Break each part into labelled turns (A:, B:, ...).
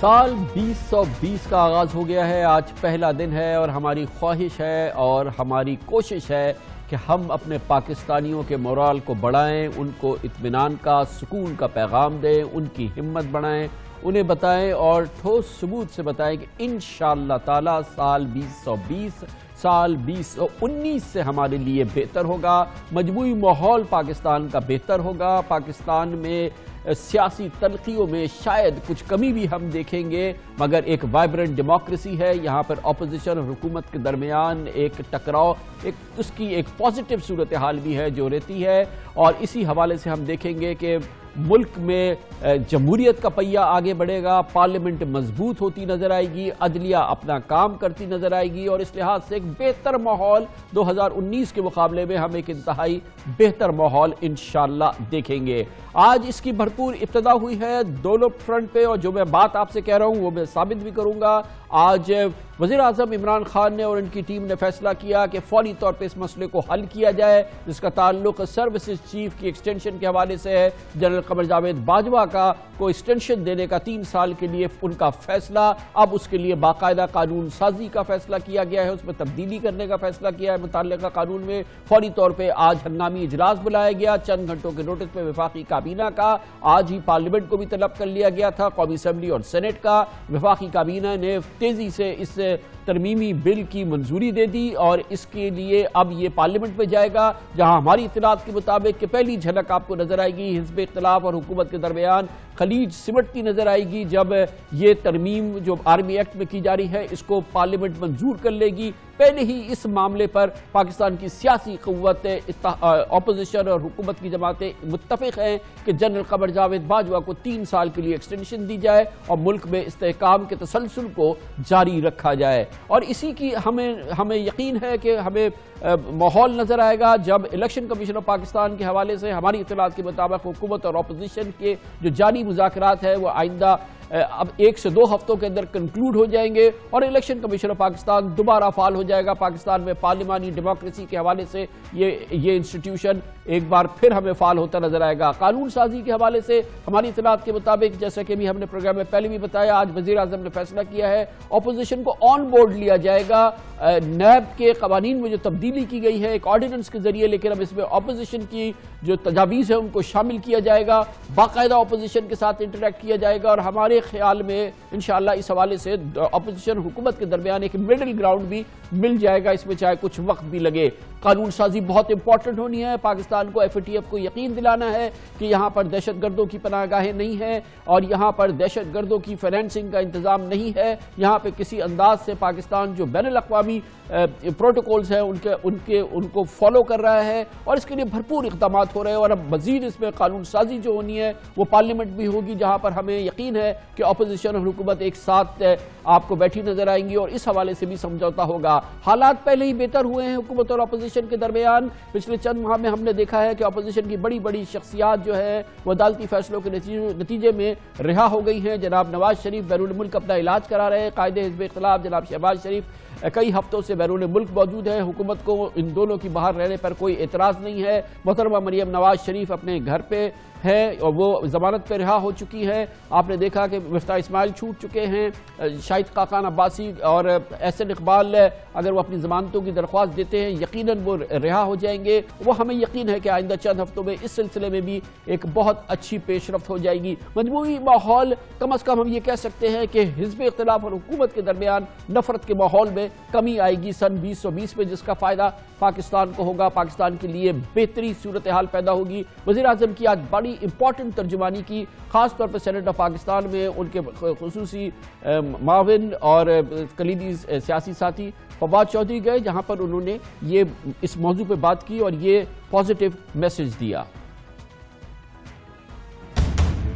A: سال 2020 کا آغاز ہو گیا ہے۔ آج پہلا دن ہے اور ہماری خواہش ہے اور ہماری کوشش ہے کہ ہم اپنے پاکستانیوں کے مورال کو بڑھائیں، ان کو اطمینان کا، سکون کا پیغام دیں، ان کی ہمت بڑھائیں، انہیں بتائیں اور ٹھوس ثبوت سے بتائیں کہ انشاءاللہ تعالی سال 2020 سال 2019 سے ہمارے لیے بہتر ہوگا، مجموعی ماحول پاکستان کا بہتر ہوگا۔ پاکستان میں سیاسی تلخیوں میں شاید کچھ کمی بھی ہم دیکھیں گے، مگر ایک وائبرنٹ ڈیموکریسی ہے۔ یہاں پر اپوزیشن اور حکومت کے درمیان ایک ٹکراؤ، اس کی ایک پازیٹیو صورتحال بھی ہے جو رہتی ہے، اور اسی حوالے سے ہم دیکھیں گے کہ ملک میں جمہوریت کا پہیہ آگے بڑھے گا، پارلیمنٹ مضبوط ہوتی نظر آئے گی، عدلیہ اپنا کام کرتی نظر آئے گی، اور اس لحاظ سے ایک بہتر ماحول 2019 کے مقابلے میں ہم ایک انتہائی بہتر ماحول انشاءاللہ دیکھیں گے۔ آج اس کی بھرپور ابتدا ہوئی ہے دونوں فرنٹ پہ، اور جو میں بات آپ سے کہہ رہا ہوں وہ میں ثابت بھی کروں گا۔ آج وزیر اعظم عمران خان نے اور ان کی ٹیم نے فیصلہ کیا کہ فوری طور پہ اس مسئلے کو حل کیا جائے، جس کا تعلق سروسز چیف کی ایکسٹینشن کے حوالے سے ہے۔ جنرل قمر جاوید باجوہ کو ایکسٹینشن دینے کا 3 سال کے لیے ان کا فیصلہ، اب اس کے لیے باقاعدہ قانون سازی کا فیصلہ کیا گیا ہے، اس میں تبدیلی کرنے کا فیصلہ کیا ہے متعلقہ قانون میں۔ فوری طور پہ آج ہنگامی اجلاس بلایا گیا، چند گھنٹوں کے نوٹس پہ وفاقی کابینہ کا، آج ہی پارلیمنٹ کو بھی طلب کر لیا گیا تھا، قومی اسمبلی اور سینٹ کا۔ وفاقی کابینہ نے تیزی سے اس ترمیمی بل کی منظوری دے دی، اور اس کے لیے اب یہ پارلیمنٹ میں جائے گا، جہاں ہماری اطلاعات کے مطابق کہ پہلی جھلک آپ کو نظر آئے گی حزب اختلاف اور حکومت کے درمیان خلیج سمٹتی نظر آئے گی جب یہ ترمیم جو آرمی ایکٹ میں کی جا رہی ہے اس کو پارلیمنٹ منظور کر لے گی۔ پہلے ہی اس معاملے پر پاکستان کی سیاسی قوت، اپوزیشن اور حکومت کی جماعتیں متفق ہیں کہ جنرل قمر جاوید باجوہ کو 3 سال کے لیے ایکسٹینشن دی جائے اور ملک میں استحکام کے تسلسل کو جاری رکھا جائے، اور اسی کی ہمیں یقین ہے کہ ہمیں ماحول نظر آئے گا جب الیکشن کمیشن آف پاکستان کے حوالے سے ہماری اطلاعات کے مطابق حکومت اور اپوزیشن کے جو جاری مذاکرات ہیں وہ آئندہ اب 1 سے 2 ہفتوں کے اندر کنکلوڈ ہو جائیں گے، اور الیکشن کمیشن آف پاکستان دوبارہ فعال ہو جائے گا۔ پاکستان میں پارلیمانی ڈیموکریسی کے حوالے سے یہ انسٹیٹیوشن ایک بار پھر ہمیں فعال ہوتا نظر آئے گا۔ قانون سازی کے حوالے سے ہماری اطلاعات کے مطابق، جیسا کہ بھی ہم نے پروگرام میں پہلے بھی بتایا، آج وزیر اعظم نے فیصلہ کیا ہے اپوزیشن کو آن بورڈ لیا جائے گا۔ نیب کے قوانین میں جو تبدیلی کی گئی ہے ایک آرڈیننس کے ذریعے، لیکن اب اس میں اپوزیشن کی جو تجاویز ہے ان کو شامل کیا جائے گا، باقاعدہ اپوزیشن کے ساتھ انٹریکٹ کیا جائے گا، اور ہمارے خیال میں انشاءاللہ اس حوالے سے اپوزیشن حکومت کے درمیان ایک مڈل گراؤنڈ بھی مل جائے گا، اس میں چاہے کچھ وقت بھی لگے۔ قانون سازی بہت امپورٹنٹ ہونی ہے، پاکستان کو FATF کو یقین دلانا ہے کہ یہاں پر دہشت گردوں کی پناہ گاہیں نہیں ہیں، اور یہاں پر دہشت گردوں کی فائنینسنگ کا انتظام نہیں ہے، یہاں پہ کسی انداز سے پاکستان جو بین الاقوامی پروٹوکولز ہیں ان کو فالو کر رہا ہے، اور اس کے لیے بھرپور اقدامات ہو رہے ہیں، اور اب مزید اس میں قانون سازی جو ہونی ہے وہ پارلیمنٹ بھی ہوگی، جہاں پر ہمیں یقین ہے کہ اپوزیشن اور حکومت ایک ساتھ آپ کو بیٹھی نظر آئیں گی، اور اس حوالے سے بھی سمجھوتا ہوگا۔ حالات پہلے ہی بہتر ہوئے ہیں حکومت اور اپوزیشن کے درمیان۔ پچھلے چند ماہ میں ہم نے دیکھا ہے کہ اپوزیشن کی بڑی بڑی شخصیات جو ہے وہ عدالتی فیصلوں کے نتیجے میں رہا ہو گئی ہیں۔ جناب نواز شریف بیرون ملک اپنا علاج کرا رہے ہیں، قائد حزب اختلاف جناب شہباز شریف کئی ہفتوں سے بیرون ملک موجود ہے، حکومت کو ان دونوں کی باہر رہنے پر کوئی اعتراض نہیں ہے۔ محترمہ مریم نواز شریف اپنے گھر پہ ہے اور وہ ضمانت پہ رہا ہو چکی ہے۔ آپ نے دیکھا کہ مفتاح اسماعیل چھوٹ چکے ہیں، شاہد خاقان عباسی اور احسن اقبال اگر وہ اپنی ضمانتوں کی درخواست دیتے ہیں یقیناً وہ رہا ہو جائیں گے۔ وہ ہمیں یقین ہے کہ آئندہ چند ہفتوں میں اس سلسلے میں بھی ایک بہت اچھی پیش رفت ہو جائے گی۔ مجموعی ماحول کم از کم ہم یہ کہہ سکتے ہیں کہ حزب اختلاف اور حکومت کے درمیان نفرت کے ماحول میں کمی آئے گی سن 2020 میں، جس کا فائدہ پاکستان کو ہوگا، پاکستان کے لیے بہتری صورتحال پیدا ہوگی۔ وزیر اعظم کی آج بڑی امپورٹنٹ ترجمانی کی، خاص طور پر سینٹ آف پاکستان میں ان کے خصوصی معاون اور کلیدی سیاسی ساتھی فواد چودھری گئے، جہاں پر انہوں نے اس موضوع پہ بات کی اور یہ پازیٹیو میسج دیا۔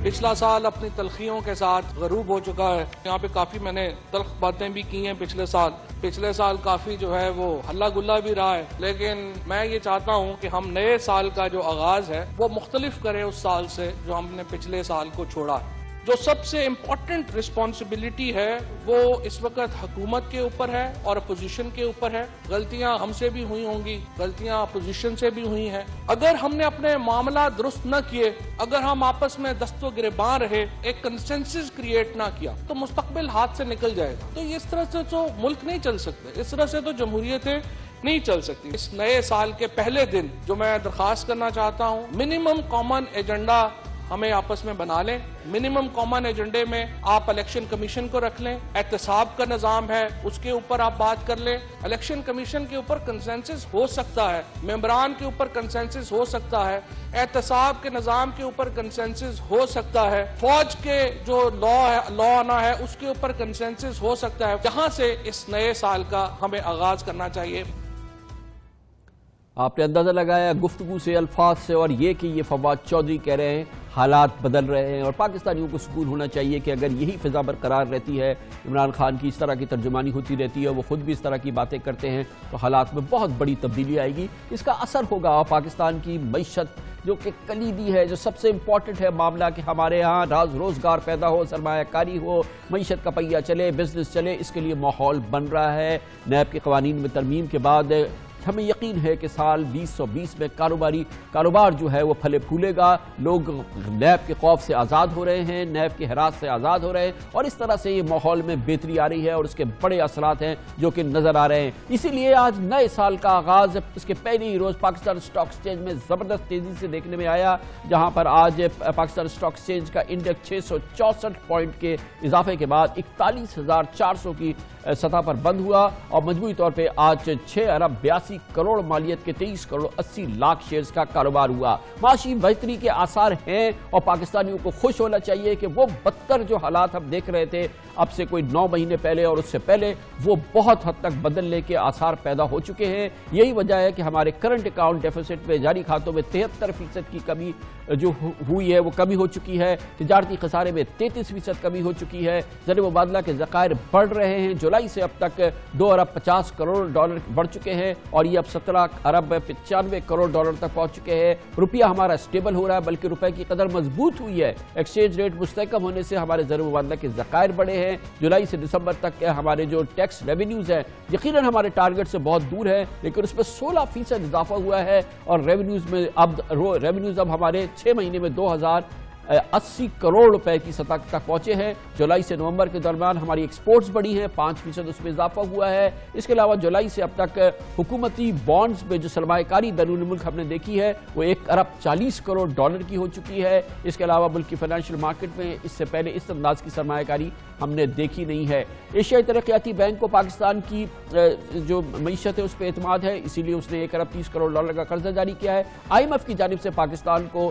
B: پچھلا سال اپنی تلخیوں کے ساتھ غروب ہو چکا ہے، یہاں پہ کافی میں نے تلخ باتیں بھی کی ہیں پچھلے سال کافی جو ہے وہ ہلہ گلہ بھی رہا ہے، لیکن میں یہ چاہتا ہوں کہ ہم نئے سال کا جو آغاز ہے وہ مختلف کریں اس سال سے جو ہم نے پچھلے سال کو چھوڑا۔ جو سب سے امپورٹنٹ رسپانسبلٹی ہے وہ اس وقت حکومت کے اوپر ہے اور اپوزیشن کے اوپر ہے. غلطیاں ہم سے بھی ہوئی ہوں گی, غلطیاں اپوزیشن سے بھی ہوئی ہیں. اگر ہم نے اپنے معاملات درست نہ کیے, اگر ہم آپس میں دست و گریباں رہے, ایک کنسنسس کریٹ نہ کیا, تو مستقبل ہاتھ سے نکل جائے گا. تو اس طرح سے تو ملک نہیں چل سکتے, اس طرح سے تو جمہوریتیں نہیں چل سکتی. اس نئے سال کے پہلے دن جو میں درخواست کرنا چاہتا ہوں, منیمم کامن ایجنڈا ہمیں آپس میں بنا لیں. منیمم کامن ایجنڈے میں آپ الیکشن کمیشن کو رکھ لیں. احتساب کا نظام ہے, اس کے اوپر آپ بات کر لیں. الیکشن کمیشن کے اوپر کنسنسس ہو سکتا ہے, ممبران کے اوپر کنسنسس ہو سکتا ہے, احتساب کے نظام کے اوپر کنسنسس ہو سکتا ہے, فوج کے جو لا آنا ہے اس کے اوپر کنسنسس ہو سکتا ہے. جہاں سے اس نئے سال کا ہمیں آغاز کرنا چاہیے.
A: آپ نے اندازہ لگایا گفتگو سے, الفاظ سے, اور یہ کہ یہ فواد چودھری کہہ رہے ہیں حالات بدل رہے ہیں اور پاکستانیوں کو سکون ہونا چاہیے کہ اگر یہی فضا برقرار رہتی ہے, عمران خان کی اس طرح کی ترجمانی ہوتی رہتی ہے, وہ خود بھی اس طرح کی باتیں کرتے ہیں, تو حالات میں بہت بڑی تبدیلی آئے گی. اس کا اثر ہوگا پاکستان کی معیشت جو کہ کلیدی ہے, جو سب سے امپورٹنٹ ہے معاملہ, کہ ہمارے ہاں روزگار پیدا ہو, سرمایہ کاری ہو, معیشت کا پہیہ چلے, بزنس چلے. اس کے لیے ماحول بن رہا ہے. نیب کے قوانین میں ترمیم کے بعد ہمیں یقین ہے کہ سال 2020 میں کاروبار جو ہے وہ پھلے پھولے گا. لوگ نیب کے خوف سے آزاد ہو رہے ہیں, نیب کے ہراس سے آزاد ہو رہے ہیں, اور اس طرح سے یہ ماحول میں بہتری آ رہی ہے اور اس کے بڑے اثرات ہیں جو کہ نظر آ رہے ہیں. اسی لیے آج نئے سال کا آغاز اس کے پہلے ہی روز پاکستان اسٹاک ایکسچینج میں زبردست تیزی سے دیکھنے میں آیا, جہاں پر آج پاکستان اسٹاک ایکسچینج کا انڈیکس 664 پوائنٹ کے اضافے کے بعد 41,400 کی سطح پر بند ہوا, اور مجموعی طور پہ آج 6 ارب 82 کروڑ مالیت کے 23 کروڑ 80 لاکھ شیئرز کا کاروبار ہوا. معاشی بہتری کے آثار ہیں اور پاکستانیوں کو خوش ہونا چاہیے کہ وہ بدتر جو حالات ہم دیکھ رہے تھے اب سے کوئی 9 مہینے پہلے اور اس سے پہلے, وہ بہت حد تک بدلنے کے آثار پیدا ہو چکے ہیں. یہی وجہ ہے کہ ہمارے کرنٹ اکاؤنٹ ڈیفیسٹ میں جاری کھاتوں میں 73% کی کمی جو ہوئی ہے وہ کمی ہو چکی ہے. تجارتی خسارے میں 33% کمی ہو چکی ہے. زر مبادلہ کے ذخائر بڑھ رہے ہیں. جولائی سے اب تک 2 ارب 50 کروڑ ڈالر بڑھ چکے ہیں اور یہ اب 17 ارب 95 کروڑ ڈالر تک پہنچ چکے ہیں. روپیہ ہمارا اسٹیبل ہو رہا ہے, بلکہ روپے کی قدر مضبوط ہوئی ہے. ایکسچینج ریٹ مستحکم ہونے سے ہمارے زر مبادلہ کے ذخائر بڑھے ہیں. جولائی سے دسمبر تک ہمارے جو ٹیکس ریونیوز ہیں یقیناً ہمارے ٹارگٹ سے بہت دور ہیں, لیکن اس میں 16% اضافہ ہوا ہے, اور ریونیوز اب ہمارے 6 مہینے میں 2080 کروڑ روپے کی سطح تک پہنچے ہیں. جولائی سے نومبر کے درمیان ہماری ایکسپورٹس بڑھی ہیں, 5% اس میں اضافہ ہوا ہے. اس کے علاوہ جولائی سے اب تک حکومتی بانڈز میں جو سرمایہ کاری بیرون ملک ہم نے دیکھی ہے وہ 1 ارب 40 کروڑ ڈالر کی ہو چکی ہے. اس کے علاوہ ملک کی فائنینشیل مارکیٹ میں اس سے پہلے اس انداز کی سرمایہ کاری ہم نے دیکھی نہیں ہے. ایشیائی ترقیاتی بینک کو پاکستان کی جو معیشت ہے اس پہ اعتماد ہے, اسی لیے اس نے 1 ارب 30 کروڑ ڈالر کا قرضہ جاری کیا ہے. IMF کی جانب سے پاکستان کو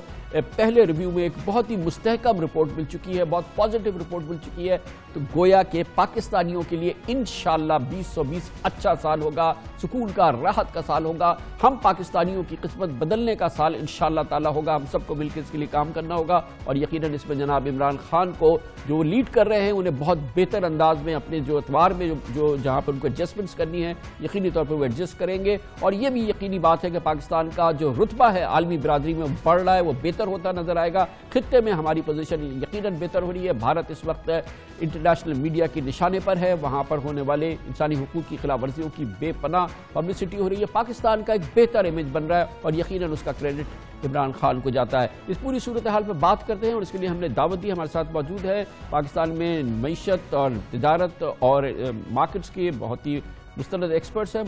A: پہلے ریویو میں ایک بہت ہی مستحکم رپورٹ مل چکی ہے, بہت پازیٹیو رپورٹ مل چکی ہے. تو گویا کہ پاکستانیوں کے لیے انشاءاللہ 2020 اچھا سال ہوگا, سکون کا, راحت کا سال ہوگا. ہم پاکستانیوں کی قسمت بدلنے کا سال انشاءاللہ تعالی ہوگا. ہم سب کو مل کے اس کے لیے کام کرنا ہوگا, اور یقیناً اس میں جناب عمران خان کو جو لیڈ کر رہے ہیں انہیں بہت بہتر انداز میں اپنے جو اتوار میں جو جہاں پر ان کو ایڈجسٹمنٹس کرنی ہے یقینی طور پر وہ ایڈجسٹ کریں گے. اور یہ بھی یقینی بات ہے کہ پاکستان کا جو رتبہ ہے عالمی برادری میں بڑھ رہا ہے, وہ بہتر ہوتا نظر آئے گا. خطے میں ہماری پوزیشن یقیناً بہتر ہو رہی ہے. بھارت اس وقت انٹرنیشنل میڈیا کی نشانے پر ہے, وہاں پر ہونے والے انسانی حقوق کی خلاف ورزیوں کی بے پناہ پبلسٹی ہو رہی ہے. پاکستان کا ایک بہتر امیج بن رہا ہے اور یقیناً اس کا کریڈٹ عمران خان کو جاتا ہے. اس پوری صورتحال پہ بات کرتے ہیں اور اس کے لیے ہم نے دعوت دی. ہمارے ساتھ موجود ہے پاکستان میں معیشت اور تجارت اور مارکیٹس کے بہت ہی مستند ایکسپرٹس ہیں,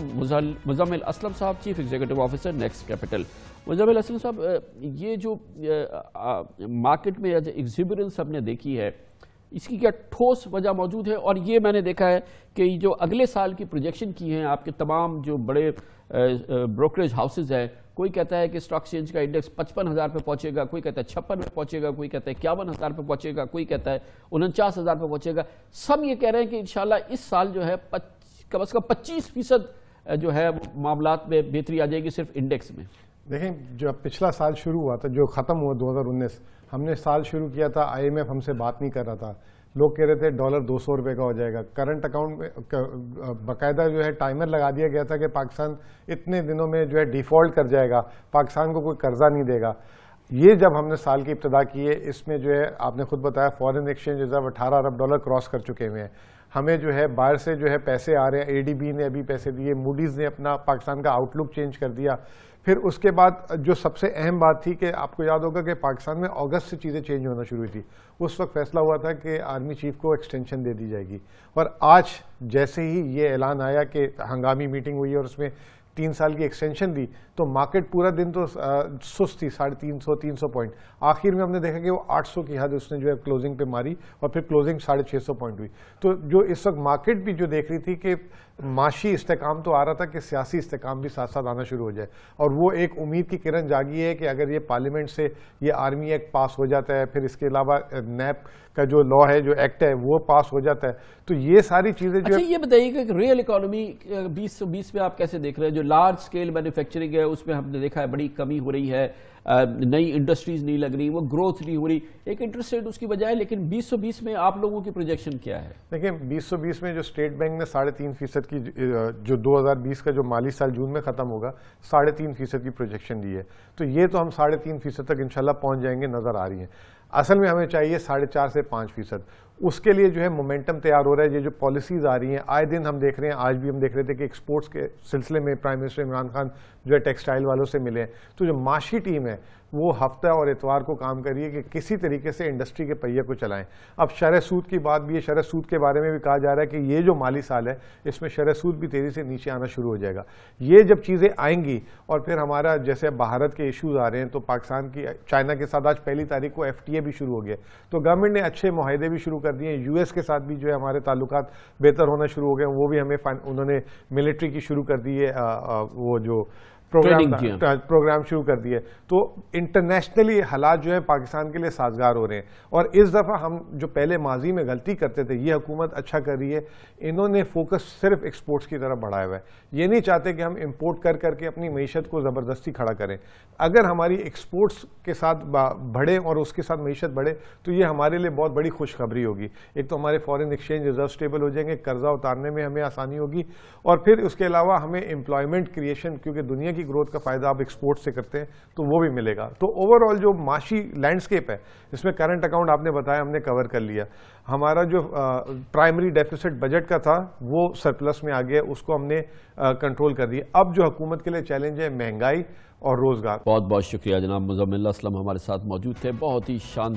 A: مزمل اسلم صاحب, chief executive officer next capital. Muzammil Aslam صاحب, یہ جو مارکیٹ میں ایگزیبرنس ہم نے دیکھی ہے اس کی کیا ٹھوس وجہ موجود ہے؟ اور یہ میں نے دیکھا ہے کہ جو اگلے سال کی پروجیکشن کی ہیں آپ کے تمام جو بڑے بروکریج ہاؤسز ہیں, کوئی کہتا ہے کہ اسٹاک ایکسچینج کا انڈیکس 55,000 پہ پہنچے گا, کوئی کہتا ہے 56 پہ پہنچے گا, کوئی کہتا ہے 51,000 پہ پہنچے گا, کوئی کہتا ہے 49,000 پہ پہنچے گا. سب یہ کہہ رہے ہیں کہ انشاءاللہ اس سال جو ہے کم از کم 25% جو ہے معاملات میں بہتری آ جائے گی صرف انڈیکس میں.
C: دیکھیں, جو پچھلا سال شروع ہوا تھا, جو ختم ہوا 2019, ہم نے سال شروع کیا تھا, IMF ہم سے بات نہیں کر رہا تھا, لوگ کہہ رہے تھے ڈالر 200 روپے کا ہو جائے گا. کرنٹ اکاؤنٹ میں باقاعدہ جو ہے ٹائمر لگا دیا گیا تھا کہ پاکستان اتنے دنوں میں جو ہے ڈیفالٹ کر جائے گا, پاکستان کو کوئی قرضہ نہیں دے گا. یہ جب ہم نے سال کی ابتدا کی ہے، اس میں جو ہے آپ نے خود بتایا فورن ایکسچینج ریزرو 18 ارب ڈالر کراس کر چکے ہوئے ہیں. ہمیں جو ہے باہر سے جو ہے پیسے آ رہے ہیں. اے ڈی بی نے ابھی پیسے دیے، موڈیز نے اپنا پاکستان کا آؤٹ لک چینج کر دیا. پھر اس کے بعد جو سب سے اہم بات تھی کہ آپ کو یاد ہوگا کہ پاکستان میں اگست سے چیزیں چینج ہونا شروع ہوئی تھی. اس وقت فیصلہ ہوا تھا کہ آرمی چیف کو ایکسٹینشن دے دی جائے گی، اور آج جیسے ہی یہ اعلان آیا کہ ہنگامی میٹنگ ہوئی اور اس میں 3 سال کی ایکسٹینشن دی تو مارکیٹ پورا دن تو سست تھی، 350 پوائنٹ. آخر میں ہم نے دیکھا کہ وہ 800 کی حد اس نے جو ہے کلوزنگ پہ ماری اور پھر کلوزنگ 650 پوائنٹ ہوئی. تو جو اس وقت مارکیٹ بھی جو دیکھ رہی تھی کہ معاشی استحکام تو آ رہا تھا کہ سیاسی استحکام بھی ساتھ ساتھ آنا شروع ہو جائے، اور وہ ایک امید کی کرن جاگی ہے کہ اگر یہ پارلیمنٹ سے یہ آرمی ایکٹ پاس ہو جاتا ہے، پھر اس کے علاوہ نیب کا جو لا ہے، جو ایکٹ ہے، وہ پاس ہو جاتا ہے، تو یہ ساری چیزیں جو
A: یہ بتائیے کہ ریئل اکانومی 2020 میں آپ کیسے دیکھ رہے ہیں؟ جو لارج سکیل مینوفیکچرنگ ہے اس میں ہم نے دیکھا ہے بڑی کمی ہو رہی ہے، نئی انڈسٹریز نہیں لگ رہی، وہ گروتھ نہیں ہو رہی. ایک انٹرسٹ ریٹ اس کی وجہ ہے، لیکن 2020 میں آپ لوگوں کی پروجیکشن کیا ہے؟
C: دیکھیں 2020 میں جو اسٹیٹ بینک نے 3.5% کی جو 2020 کا جو مالی سال جون میں ختم ہوگا 3.5% کی پروجیکشن دی ہے. تو یہ تو ہم 3.5% تک انشاءاللہ پہنچ جائیں گے نظر آ رہی ہیں. اصل میں ہمیں چاہیے 4.5 سے 5%. اس کے لیے جو ہے مومنٹم تیار ہو رہا ہے. یہ جو پالیسیز آ رہی ہیں آئے دن ہم دیکھ رہے ہیں، آج بھی ہم دیکھ رہے تھے کہ ایکسپورٹس کے سلسلے میں پرائم منسٹر عمران خان جو ہے ٹیکسٹائل والوں سے ملے ہیں. تو جو معاشی ٹیم ہے وہ ہفتہ اور اتوار کو کام کر رہی ہے کہ کسی طریقے سے انڈسٹری کے پہیے کو چلائیں. اب شرح سود کی بات بھی ہے، شرح سود کے بارے میں بھی کہا جا رہا ہے کہ یہ جو مالی سال ہے اس میں شرح سود بھی تیزی سے نیچے آنا شروع ہو جائے گا. یہ جب چیزیں آئیں گی اور پھر ہمارا جیسے بھارت کے ایشوز آ رہے ہیں، تو پاکستان کی چائنا کے ساتھ آج 1 تاریخ کو FTA بھی شروع ہو گیا، تو گورنمنٹ نے اچھے معاہدے بھی شروع کر دیے ہیں. US کے ساتھ بھی جو ہے ہمارے تعلقات بہتر ہونا شروع ہو گئے، وہ بھی ہمیں انہوں نے ملٹری کی شروع کر دی ہے، وہ جو پروگرام شروع کر دیے. تو انٹرنیشنلی حالات جو ہے پاکستان کے لیے سازگار ہو رہے ہیں. اور اس دفعہ ہم جو پہلے ماضی میں غلطی کرتے تھے، یہ حکومت اچھا کر رہی ہے. انہوں نے فوکس صرف ایکسپورٹس کی طرف بڑھایا ہوا ہے. یہ نہیں چاہتے کہ ہم امپورٹ کر کے اپنی معیشت کو زبردستی کھڑا کریں. اگر ہماری ایکسپورٹس کے ساتھ بڑھے اور اس کے ساتھ معیشت بڑھے تو یہ ہمارے لیے بہت بڑی خوشخبری ہوگی. ایک تو ہمارے فورن ایکسچینج ریزرو سٹیبل ہو جائیں گے، قرضہ اتارنے میں ہمیں آسانی ہوگی، اور پھر اس کے علاوہ ہمیں امپلائمنٹ کریشن، کیونکہ دنیا کی گروتھ کا فائدہ آپ ایکسپورٹ سے کرتے ہیں، تو وہ بھی ملے گا. تو اوور آل جو معاشی لینڈسکیپ ہے اس میں کرنٹ اکاؤنٹ آپ نے بتایا ہم نے کور کر لیا. ہمارا جو پرائمری ڈیفیسٹ بجٹ کا تھا وہ سرپلس میں آ گیا، اس کو ہم نے کنٹرول کر دیا. اب جو حکومت کے لیے چیلنج ہے مہنگائی اور روزگار.
A: بہت بہت شکریہ جناب مزمل اسلم ہمارے ساتھ موجود تھے. بہت ہی شاندار